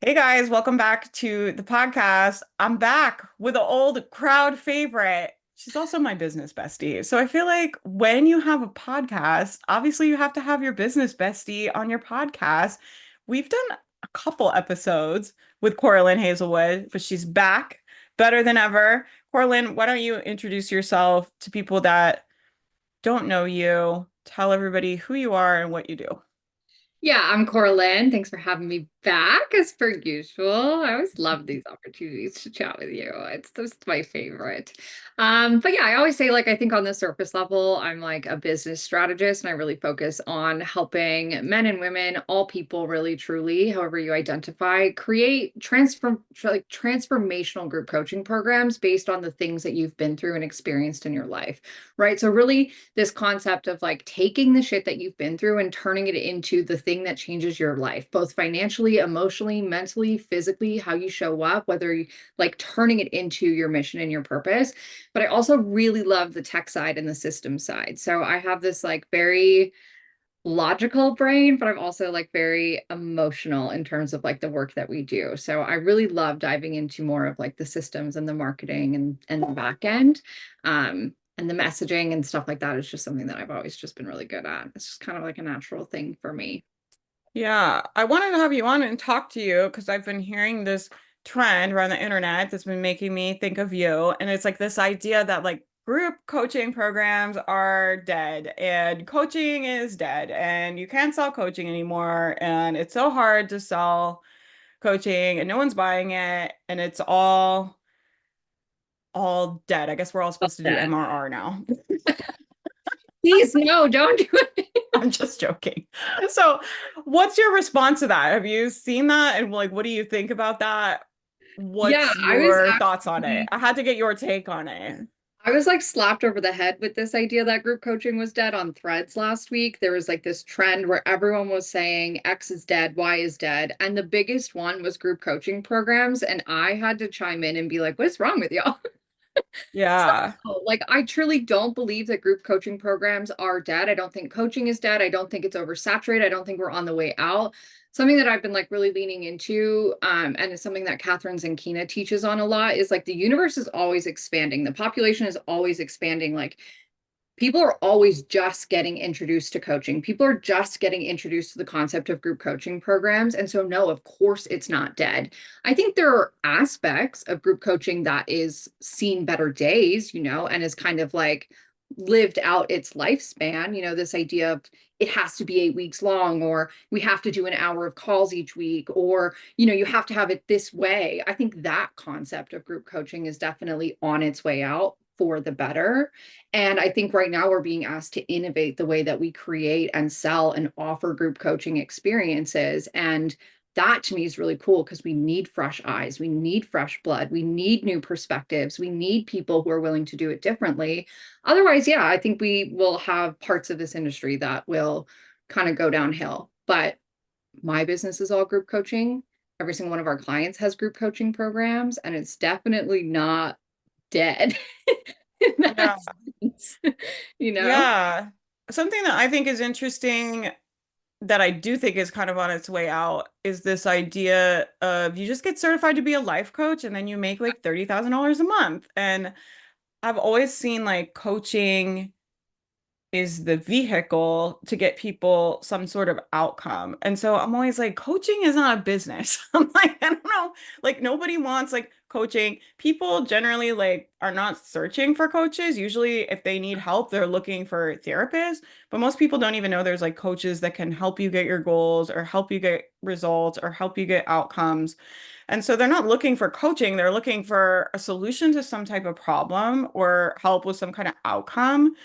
Hey guys, welcome back to the podcast. I'm back with an old crowd favorite. She's also my business bestie. So I feel like when you have a podcast, obviously you have to have your business bestie on your podcast. We've done a couple episodes with Cora-Lynn Hazelwood, but she's back better than ever. Cora-Lynn, why don't you introduce yourself to people that don't know you? Tell everybody who you are and what you do. Yeah, I'm Cora-Lynn. Thanks for having me back as per usual. I always love these opportunities to chat with you. It's just my favorite. But yeah, I always say I think on the surface level, I'm like a business strategist and I really focus on helping men and women, all people really truly, however you identify, create transformational group coaching programs based on the things that you've been through and experienced in your life. Right. So really this concept of taking the shit that you've been through and turning it into the thing that changes your life, both financially, emotionally, mentally, physically, how you show up, whether you turning it into your mission and your purpose. But I also really love the tech side and the system side. So I have this very logical brain, but I'm also very emotional in terms of the work that we do. So I really love diving into more of the systems and the marketing and the back end. And the messaging and stuff like that is just something that I've always just been really good at. It's just kind of like a natural thing for me. Yeah, I wanted to have you on and talk to you because I've been hearing this trend around the internet that's been making me think of you. And it's like this idea that group coaching programs are dead and coaching is dead and you can't sell coaching anymore. And it's so hard to sell coaching and no one's buying it and it's all dead. I guess we're all Love supposed to do that. MRR now. Please, no, don't do it. I'm just joking. So, what's your response to that? Have you seen that? And what do you think about that? Yeah, What's your thoughts on it? actually I had to get your take on it. I was slapped over the head with this idea that group coaching was dead on Threads last week. There was this trend where everyone was saying X is dead, Y is dead. And the biggest one was group coaching programs. And I had to chime in and be like, what's wrong with y'all? Yeah. I truly don't believe that group coaching programs are dead. I don't think coaching is dead. I don't think it's oversaturated. I don't think we're on the way out. Something that I've been really leaning into, and it's something that Catherine Zankina teaches on a lot, is the universe is always expanding. The population is always expanding. People are always just getting introduced to coaching. People are just getting introduced to the concept of group coaching programs. And so, no, of course, it's not dead. I think there are aspects of group coaching that is seen better days, and is kind of lived out its lifespan. This idea of it has to be 8 weeks long, or we have to do an hour of calls each week, or, you have to have it this way. I think that concept of group coaching is definitely on its way out for the better. And I think right now we're being asked to innovate the way that we create and sell and offer group coaching experiences. And that to me is really cool because we need fresh eyes, we need fresh blood, we need new perspectives, we need people who are willing to do it differently. Otherwise, yeah, I think we will have parts of this industry that will kind of go downhill. But my business is all group coaching. Every single one of our clients has group coaching programs, and it's definitely not dead. In Yeah. that sense, you know? Yeah. Something that I think is interesting that I do think is kind of on its way out is this idea of you just get certified to be a life coach and then you make like $30,000 a month. And I've always seen coaching is the vehicle to get people some sort of outcome. And so I'm always like, coaching is not a business. I'm like, I don't know. Nobody wants coaching. People generally are not searching for coaches. Usually if they need help, they're looking for therapists. But most people don't even know there's coaches that can help you get your goals or help you get results or help you get outcomes. And so they're not looking for coaching, they're looking for a solution to some type of problem or help with some kind of outcome.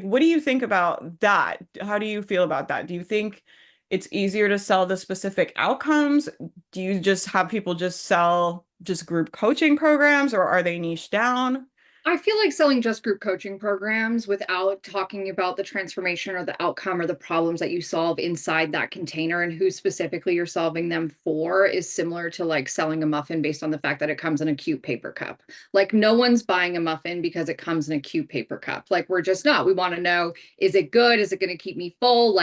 What do you think about that? How do you feel about that? Do you think it's easier to sell the specific outcomes? Do you just have people just sell just group coaching programs or are they niche down? I feel like selling just group coaching programs without talking about the transformation or the outcome or the problems that you solve inside that container and who specifically you're solving them for is similar to selling a muffin based on the fact that it comes in a cute paper cup. No one's buying a muffin because it comes in a cute paper cup. We're just not. We want to know, is it good? Is it going to keep me full?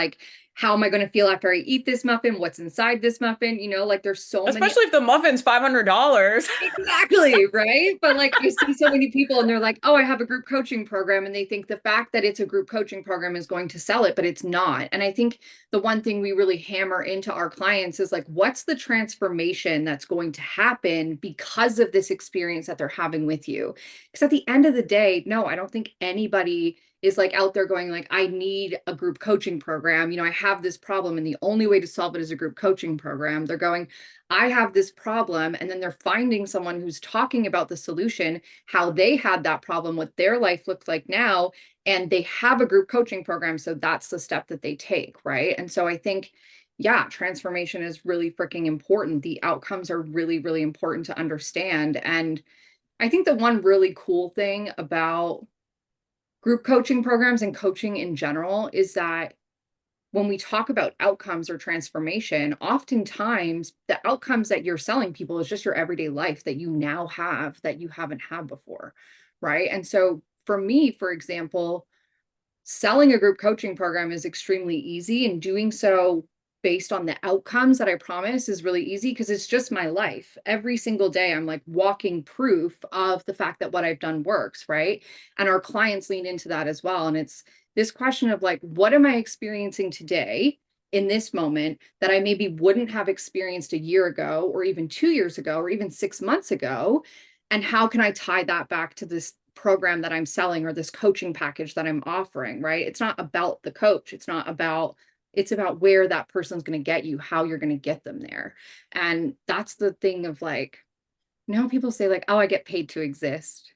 how am I going to feel after I eat this muffin? What's inside this muffin? You know, like there's so many. Especially if the muffin's $500. Exactly, right? But like I see so many people and they're like, "Oh, I have a group coaching program," and they think the fact that it's a group coaching program is going to sell it, but it's not. And I think the one thing we really hammer into our clients is like, what's the transformation that's going to happen because of this experience that they're having with you? Because at the end of the day, no, I don't think anybody is like out there going like, I need a group coaching program. You know, I have this problem and the only way to solve it is a group coaching program. They're going, I have this problem. And then they're finding someone who's talking about the solution, how they had that problem, what their life looks like now. And they have a group coaching program. So that's the step that they take. Right. And so I think, yeah, transformation is really freaking important. The outcomes are really, really important to understand. And I think the one really cool thing about group coaching programs and coaching in general is that when we talk about outcomes or transformation, oftentimes the outcomes that you're selling people is just your everyday life that you now have that you haven't had before. Right. And so for me, for example, selling a group coaching program is extremely easy, and doing so based on the outcomes that I promise is really easy because it's just my life. Every single day, I'm like walking proof of the fact that what I've done works, right? And our clients lean into that as well. And it's this question of like, what am I experiencing today in this moment that I maybe wouldn't have experienced a year ago, or even 2 years ago, or even 6 months ago? And how can I tie that back to this program that I'm selling or this coaching package that I'm offering, right? It's not about the coach. It's about where that person's going to get you, how you're going to get them there. And that's the thing of like, people say like, oh, I get paid to exist.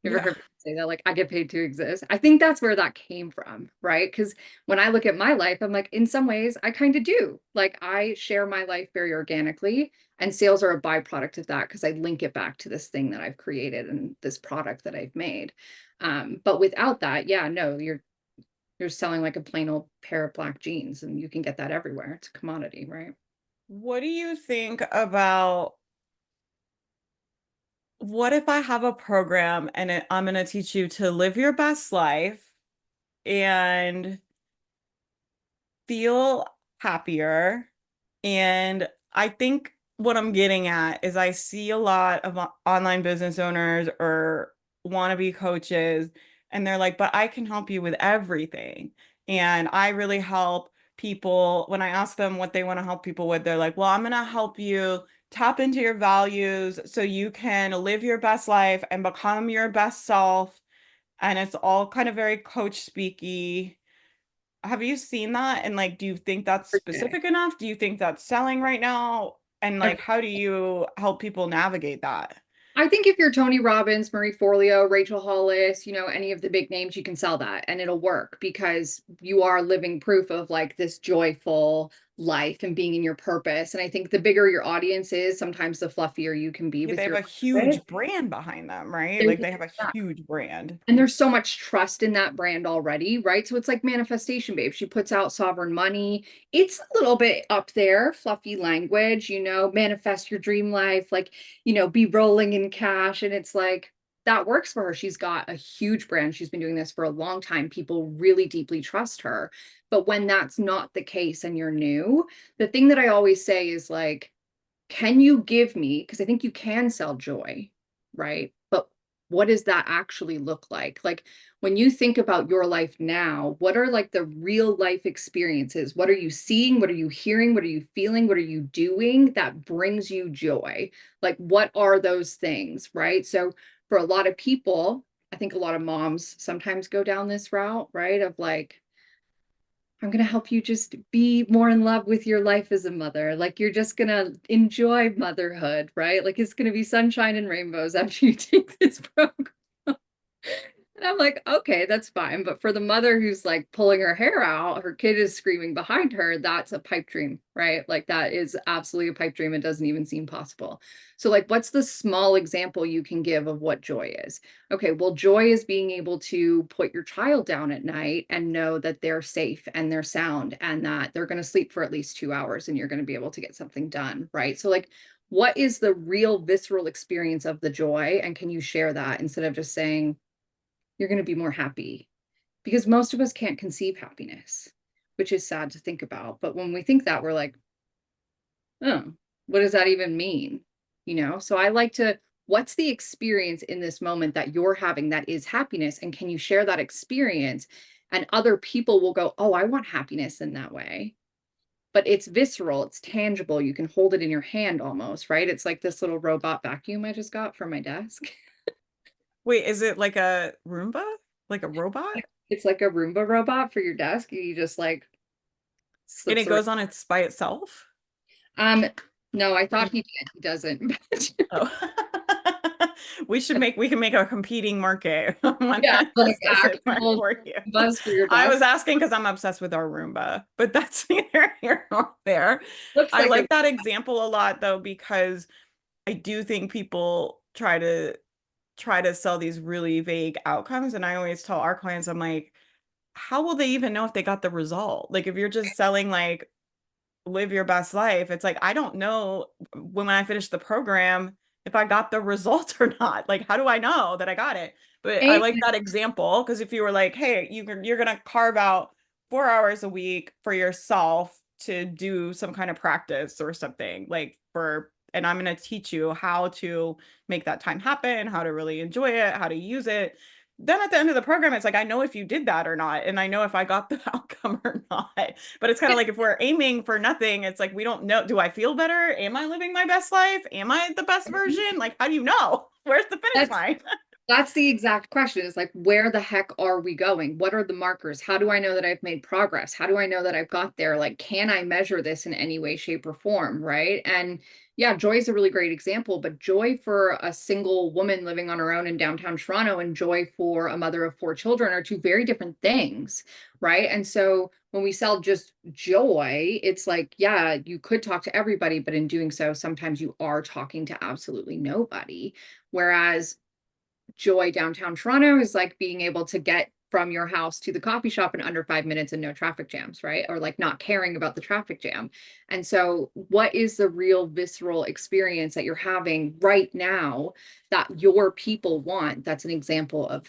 You ever Yeah. heard people say that? Like, I get paid to exist. I think that's where that came from, right? Because when I look at my life, I'm like, in some ways, I kind of do. Like, I share my life very organically, and sales are a byproduct of that because I link it back to this thing that I've created and this product that I've made. But without that, yeah, no, you're selling like a plain old pair of black jeans, and you can get that everywhere. It's a commodity, right? What do you think about what if I have a program and I'm going to teach you to live your best life and feel happier? And I think what I'm getting at is I see a lot of online business owners or wannabe coaches, and they're like, but I can help you with everything. And I really help people. When I ask them what they want to help people with, they're like, well, I'm going to help you tap into your values so you can live your best life and become your best self. And it's all kind of very coach speaky. Have you seen that? And like, do you think that's Okay. specific enough? Do you think that's selling right now? And like, how do you help people navigate that? I think if you're Tony Robbins, Marie Forleo, Rachel Hollis, any of the big names, you can sell that and it'll work because you are living proof of like this joyful life and being in your purpose. And I think the bigger your audience is, sometimes the fluffier you can be Yeah, they with have your a message. huge brand behind them, right? There's Like they have a huge brand. And there's so much trust in that brand already, right? So it's like Manifestation Babe. She puts out Sovereign Money. It's a little bit up there, fluffy language, manifest your dream life, like, be rolling in cash. And it's like, that works for her. She's got a huge brand. She's been doing this for a long time. People really deeply trust her. But when that's not the case and you're new, the thing that I always say is like, can you give me, because I think you can sell joy, right? But what does that actually look like? Like when you think about your life now, what are like the real life experiences? What are you seeing? What are you hearing? What are you feeling? What are you doing that brings you joy? Like what are those things, right? So for a lot of people, I think a lot of moms sometimes go down this route, right? Of like, I'm going to help you just be more in love with your life as a mother. Like you're just going to enjoy motherhood, right? Like it's going to be sunshine and rainbows after you take this program. And I'm like, okay, that's fine. But for the mother who's like pulling her hair out, her kid is screaming behind her, that's a pipe dream, right? Like that is absolutely a pipe dream. It doesn't even seem possible. So, like, what's the small example you can give of what joy is? Okay, well, joy is being able to put your child down at night and know that they're safe and they're sound and that they're going to sleep for at least 2 hours and you're going to be able to get something done, right? So, like, what is the real visceral experience of the joy? And can you share that instead of just saying, you're going to be more happy? Because most of us can't conceive happiness. which is sad to think about. But when we think that, we're like, oh, what does that even mean? So I like to, what's the experience in this moment that you're having that is happiness? And can you share that experience? And other people will go, oh, I want happiness in that way. But it's visceral, it's tangible. You can hold it in your hand almost, right? It's like this little robot vacuum I just got from my desk. Wait, is it like a Roomba? Like a robot? It's like a Roomba robot for your desk. You just like And it slips around. goes on its by itself? Um, no, I thought he did. He doesn't. Oh. We can make a competing market. One Yeah, that like just does it actual for you. buzz for your I desk. was asking because I'm obsessed with our Roomba, but that's neither here nor there. Looks I like a like that example a lot though, because I do think people try to sell these really vague outcomes. And I always tell our clients, I'm like, how will they even know if they got the result? Like if you're just selling like live your best life, it's like I don't know when I finish the program if I got the result or not. Like how do I know that I got it? But I like amen. that example because if you were like, hey, you're gonna carve out 4 hours a week for yourself to do some kind of practice or something like for and I'm going to teach you how to make that time happen, how to really enjoy it, how to use it. Then at the end of the program, it's like, I know if you did that or not, and I know if I got the outcome or not. But it's kind of like if we're aiming for nothing, it's like we don't know. Do I feel better? Am I living my best life? Am I the best version? Like, how do you know? Where's the finish That's line? That's the exact question. Is like, where the heck are we going? What are the markers? How do I know that I've made progress? How do I know that I've got there? Like, can I measure this in any way, shape, or form? Right. And yeah, joy is a really great example, but joy for a single woman living on her own in downtown Toronto and joy for a mother of 4 children are two very different things. Right. And so when we sell just joy, it's like, yeah, you could talk to everybody, but in doing so, sometimes you are talking to absolutely nobody. Whereas joy downtown Toronto is like being able to get from your house to the coffee shop in under 5 minutes and no traffic jams, right? Or like not caring about the traffic jam. And so, what is the real visceral experience that you're having right now that your people want? That's an example of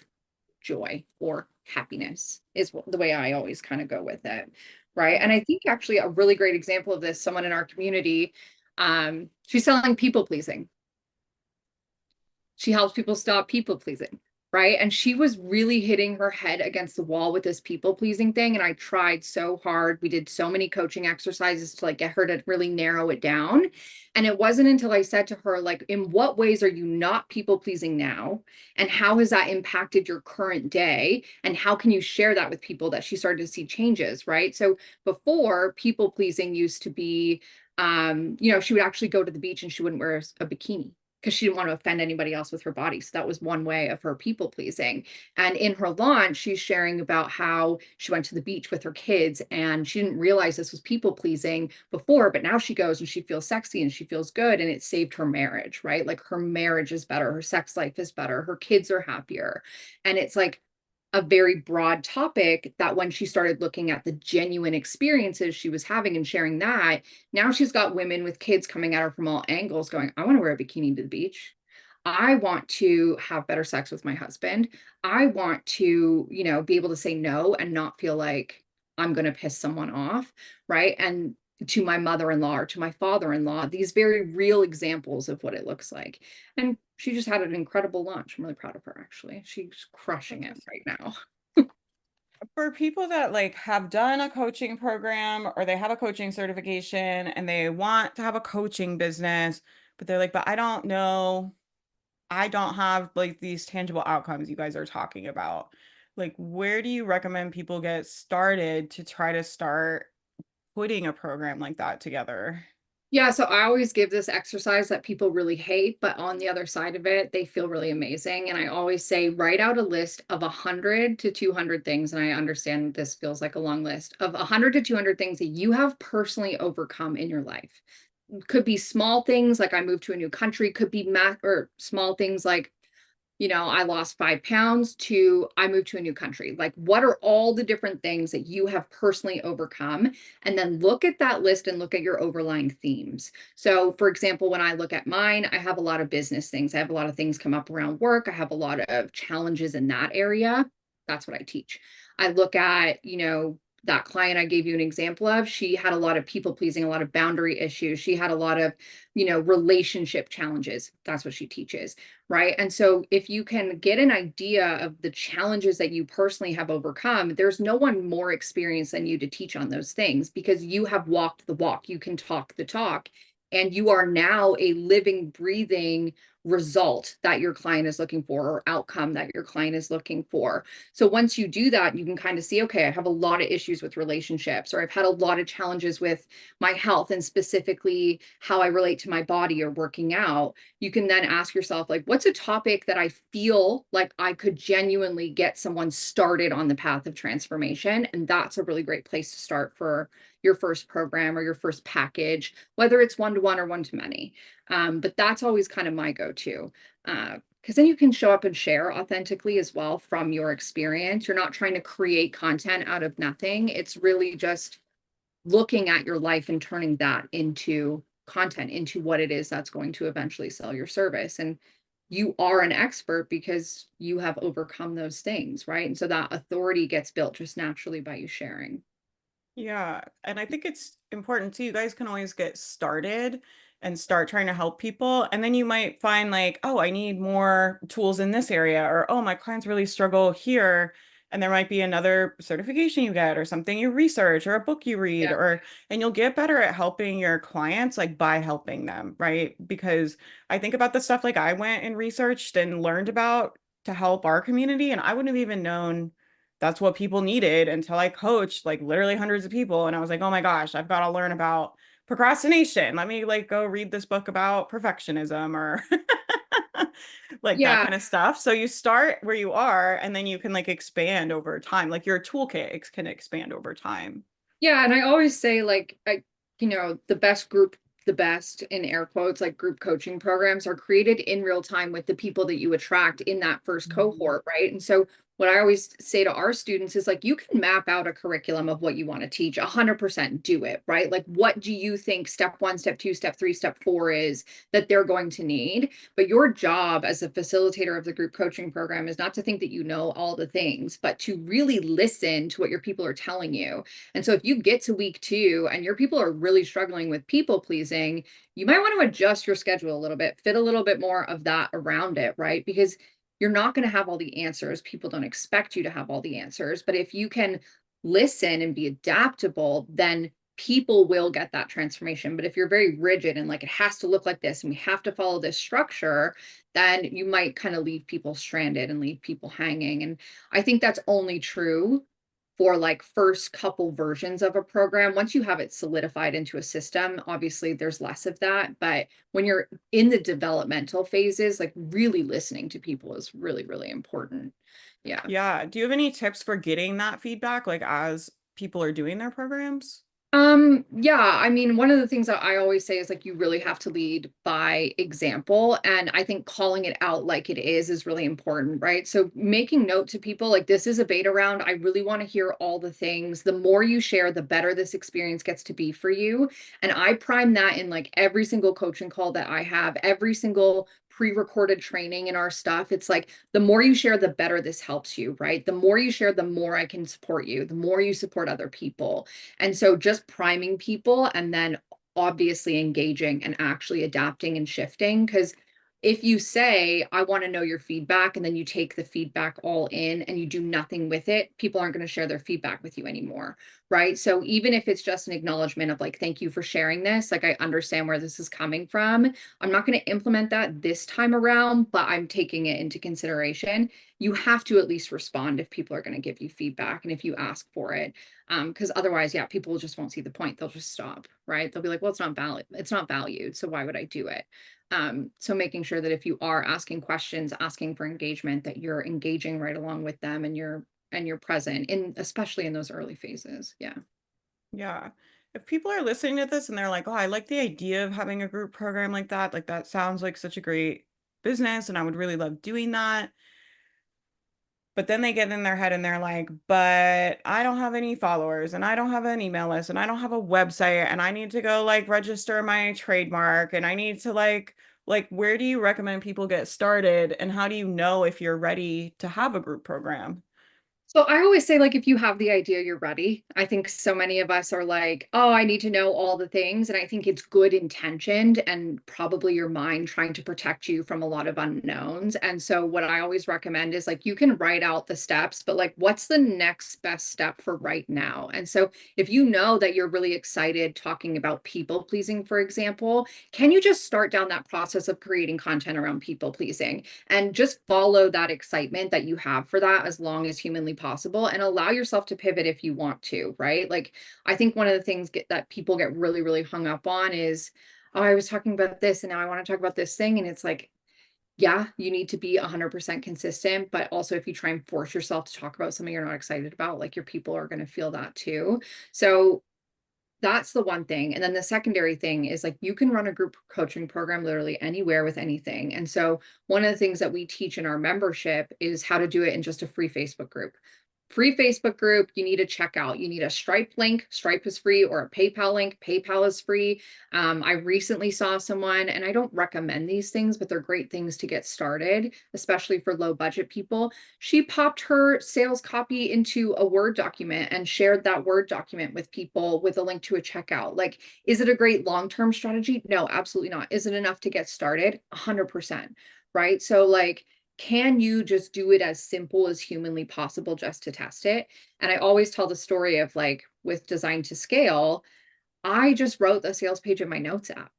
joy or happiness, is the way I always kind of go with it. Right. And I think actually a really great example of this, someone in our community, she's selling people pleasing. She helps people stop people pleasing, right? And she was really hitting her head against the wall with this people pleasing thing. And I tried so hard. We did so many coaching exercises to like get her to really narrow it down. And it wasn't until I said to her, like, in what ways are you not people pleasing now? And how has that impacted your current day? And how can you share that with people that she started to see changes, right? So before, people pleasing used to be, she would actually go to the beach and she wouldn't wear a bikini because she didn't want to offend anybody else with her body. So that was one way of her people pleasing. And in her launch, she's sharing about how she went to the beach with her kids and she didn't realize this was people pleasing before, but now she goes and she feels sexy and she feels good and it saved her marriage, right? Like her marriage is better, her sex life is better, her kids are happier. And it's like a very broad topic that when she started looking at the genuine experiences she was having and sharing that, now she's got women with kids coming at her from all angles going, I want to wear a bikini to the beach. I want to have better sex with my husband. I want to, be able to say no and not feel like I'm going to piss someone off. Right. And to my mother-in-law or to my father-in-law, these very real examples of what it looks like. And she just had an incredible launch. I'm really proud of her, actually. She's crushing That's it awesome. right now. For people that like have done a coaching program or they have a coaching certification and they want to have a coaching business, but they're like, but I don't know, I don't have like these tangible outcomes you guys are talking about. Like, where do you recommend people get started to try to start putting a program like that together? Yeah, so I always give this exercise that people really hate, but on the other side of it, they feel really amazing. And I always say, write out a list of 100 to 200 things. And I understand this feels like a long list of 100 to 200 things that you have personally overcome in your life. Could be small things like I moved to a new country, could be math or small things like I lost 5 pounds to I moved to a new country. Like, what are all the different things that you have personally overcome? And then look at that list and look at your overlying themes. So, for example, when I look at mine, I have a lot of business things. I have a lot of things come up around work. I have a lot of challenges in that area. That's what I teach. I look at, that client I gave you an example of, she had a lot of people pleasing, a lot of boundary issues. She had a lot of, relationship challenges. That's what she teaches, right? And so if you can get an idea of the challenges that you personally have overcome, there's no one more experienced than you to teach on those things because you have walked the walk, you can talk the talk, and you are now a living, breathing result that your client is looking for or outcome that your client is looking for. So once you do that, you can kind of see, okay, I have a lot of issues with relationships, or I've had a lot of challenges with my health and specifically how I relate to my body or working out. You can then ask yourself, like, what's a topic that I feel like I could genuinely get someone started on the path of transformation? And that's a really great place to start for your first program or your first package, whether it's one-to-one or one-to-many. But that's always kind of my go-to. Because then you can show up and share authentically as well from your experience. You're not trying to create content out of nothing. It's really just looking at your life and turning that into content, into what it is that's going to eventually sell your service. And you are an expert because you have overcome those things, right? And so that authority gets built just naturally by you sharing. Yeah, and I think it's important too. You guys can always get started and start trying to help people. And then you might find like, oh, I need more tools in this area, or oh, my clients really struggle here. And there might be another certification you get, or something you research, or a book you read, Yeah. or and you'll get better at helping your clients like by helping them, right? Because I think about the stuff like I went and researched and learned about to help our community, and I wouldn't have even known that's what people needed until I coached like literally hundreds of people. And I was like, oh my gosh, I've got to learn about procrastination. Let me like go read this book about perfectionism or like that Yeah. kind of stuff. So you start where you are and then you can like expand over time. Like your toolkit can expand over time. Yeah, and I always say like the best group, the best in air quotes, like group coaching programs are created in real time with the people that you attract in that first Mhm. cohort, right? And so what I always say to our students is like you can map out a curriculum of what you want to teach, 100% do it, right? Like what do you think step 1, step 2, step 3, step 4 is that they're going to need? But your job as a facilitator of the group coaching program is not to think that you know all the things, but to really listen to what your people are telling you. And so if you get to week 2 and your people are really struggling with people pleasing, you might want to adjust your schedule a little bit, fit a little bit more of that around it, right? Because you're not going to have all the answers. People don't expect you to have all the answers. But if you can listen and be adaptable, then people will get that transformation. But if you're very rigid and like it has to look like this and we have to follow this structure, then you might kind of leave people stranded and leave people hanging. And I think that's only true for like first couple versions of a program. Once you have it solidified into a system, obviously there's less of that. But when you're in the developmental phases, like really listening to people is really, really important. Yeah. Yeah. Do you have any tips for getting that feedback like as people are doing their programs? Yeah, I mean, one of the things that I always say is like you really have to lead by example. And I think calling it out like it is really important, right? So making note to people like this is a beta round. I really want to hear all the things. The more you share, the better this experience gets to be for you. And I prime that in like every single coaching call that I have, every single pre-recorded training in our stuff. It's like the more you share, the better this helps you, right? The more you share, the more I can support you, the more you support other people. And so just priming people and then obviously engaging and actually adapting and shifting. Because if you say, I want to know your feedback, and then you take the feedback all in and you do nothing with it, people aren't going to share their feedback with you anymore. Right. So even if it's just an acknowledgement of like, thank you for sharing this, like I understand where this is coming from. I'm not going to implement that this time around, but I'm taking it into consideration. You have to at least respond if people are going to give you feedback and if you ask for it. Because otherwise, yeah, people just won't see the point. They'll just stop, right? They'll be like, well, it's not valid, it's not valued, so why would I do it? So making sure that if you are asking questions, asking for engagement, that you're engaging right along with them and you're present in especially in those early phases. Yeah. Yeah. If people are listening to this and they're like, oh, I like the idea of having a group program like that sounds like such a great business and I would really love doing that. But then they get in their head and they're like, but I don't have any followers and I don't have an email list and I don't have a website and I need to go like register my trademark and I need to like where do you recommend people get started and how do you know if you're ready to have a group program? So I always say, like, if you have the idea, you're ready. I think so many of us are like, oh, I need to know all the things. And I think it's good intentioned and probably your mind trying to protect you from a lot of unknowns. And so what I always recommend is like you can write out the steps, but like what's the next best step for right now? And so if you know that you're really excited talking about people pleasing, for example, can you just start down that process of creating content around people pleasing? And just follow that excitement that you have for that as long as humanly possible and allow yourself to pivot if you want to, right? Like, I think one of the things that people get really, really hung up on is, oh, I was talking about this and now I want to talk about this thing. And it's like, yeah, you need to be 100% consistent. But also, if you try and force yourself to talk about something you're not excited about, like your people are going to feel that too. So, that's the one thing. And then the secondary thing is like you can run a group coaching program literally anywhere with anything. And so one of the things that we teach in our membership is how to do it in just a free Facebook group. Free Facebook group, you need a checkout. You need a Stripe link. Stripe is free, or a PayPal link. PayPal is free. I recently saw someone, and I don't recommend these things, but they're great things to get started, especially for low budget people. She popped her sales copy into a Word document and shared that Word document with people with a link to a checkout. Like, is it a great long-term strategy? No, absolutely not. Is it enough to get started? 100%. Right. So, like, can you just do it as simple as humanly possible just to test it? And I always tell the story of like with Design to Scale, I just wrote the sales page in my notes app.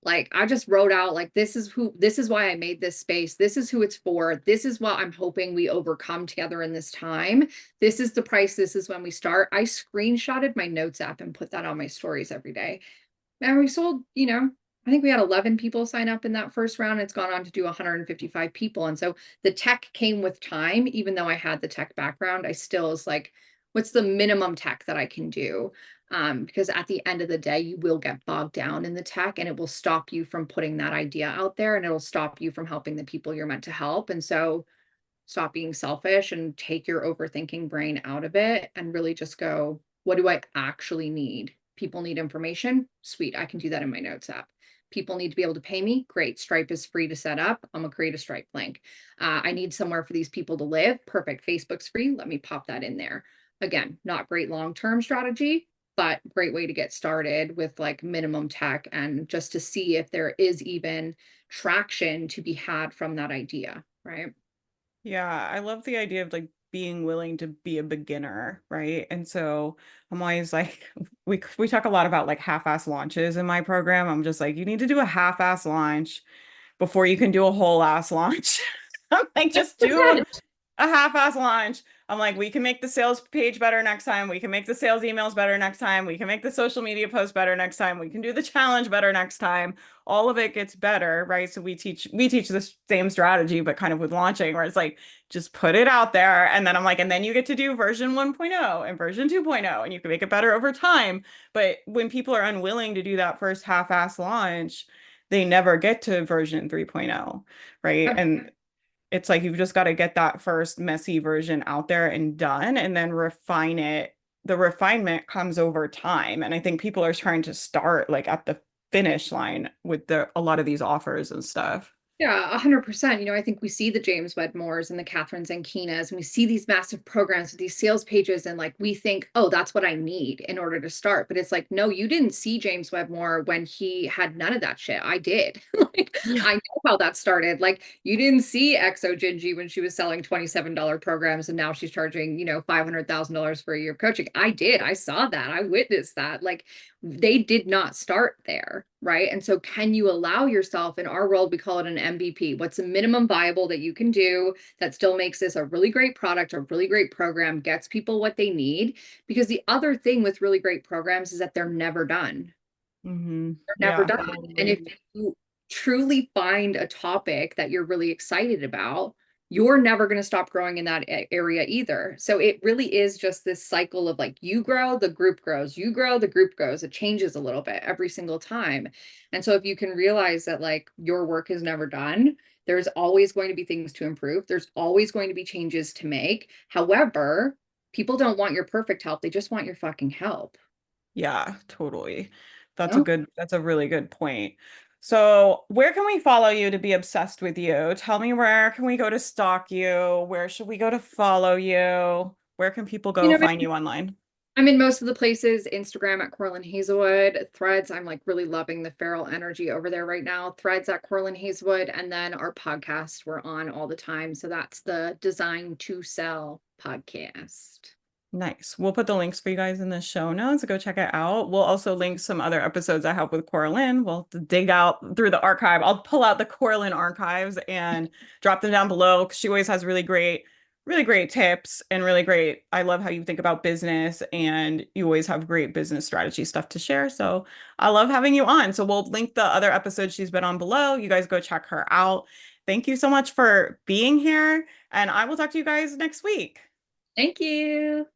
Like, I just wrote out like, this is why I made this space. This is who it's for. This is what I'm hoping we overcome together in this time. This is the price. This is when we start. I screenshotted my notes app and put that on my stories every day. And we sold, I think we had 11 people sign up in that first round. It's gone on to do 155 people. And so the tech came with time. Even though I had the tech background, I still is like, what's the minimum tech that I can do? Because at the end of the day, you will get bogged down in the tech and it will stop you from putting that idea out there, and it'll stop you from helping the people you're meant to help. And so stop being selfish and take your overthinking brain out of it and really just go, what do I actually need? People need information. Sweet. I can do that in my notes app. People need to be able to pay me. Great. Stripe is free to set up. I'm going to create a Stripe link. I need somewhere for these people to live. Perfect. Facebook's free. Let me pop that in there. Again, not great long-term strategy, but great way to get started with like minimum tech and just to see if there is even traction to be had from that idea. Right. Yeah, I love the idea of like being willing to be a beginner, right? And so I'm always like, we talk a lot about like half-ass launches in my program. I'm just like, you need to do a half-ass launch before you can do a whole ass launch. I'm like, just do 100%. a half-ass launch. I'm like, we can make the sales page better next time. We can make the sales emails better next time. We can make the social media post better next time. We can do the challenge better next time. All of it gets better, right? So we teach the same strategy, but kind of with launching, where it's like, just put it out there. And then I'm like, and then you get to do version 1.0 and version 2.0, and you can make it better over time. But when people are unwilling to do that first half-ass launch, they never get to version 3.0, right? And it's like you've just got to get that first messy version out there and done and then refine it. The refinement comes over time. And I think people are trying to start like at the finish line with a lot of these offers and stuff. Yeah, 100%. I think we see the James Wedmores and the Catherine Zankinas, and we see these massive programs with these sales pages, and like we think, oh, that's what I need in order to start. But it's like, no, you didn't see James Wedmore when he had none of that shit. I did. Like, Yeah. I know how that started. Like, you didn't see Exo Gingy when she was selling $27 programs, and now she's charging, $500,000 for a year of coaching. I did. I saw that. I witnessed that. Like, they did not start there, right? And so can you allow yourself, in our world we call it an MVP, what's the minimum viable that you can do that still makes this a really great product, a really great program, gets people what they need? Because the other thing with really great programs is that they're never done. They're never Yeah, done. And if totally. you truly find a topic that you're really excited about, you're never going to stop growing in that area either. So it really is just this cycle of like, you grow, the group grows, you grow, the group grows. It changes a little bit every single time. And so if you can realize that like your work is never done, there's always going to be things to improve. There's always going to be changes to make. However, people don't want your perfect help. They just want your fucking help. Yeah, totally. No? That's a really good point. So, where can we follow you to be obsessed with you? Tell me, where can we go to stalk you? Where should we go to follow you? Where can people You go know, find you online? I'm in most of the places. Instagram at Cora-Lynn Hazelwood. Threads, I'm like really loving the feral energy over there right now. Threads at Cora-Lynn Hazelwood. And then our podcast we're on all the time. So that's the Design to Sell podcast. Nice. We'll put the links for you guys in the show notes. Go check it out. We'll also link some other episodes I have with Cora-Lynn. We'll dig out through the archive. I'll pull out the Cora-Lynn archives and drop them down below because she always has really great tips and really great. I love how you think about business and you always have great business strategy stuff to share. So I love having you on. So we'll link the other episodes she's been on below. You guys go check her out. Thank you so much for being here, and I will talk to you guys next week. Thank you.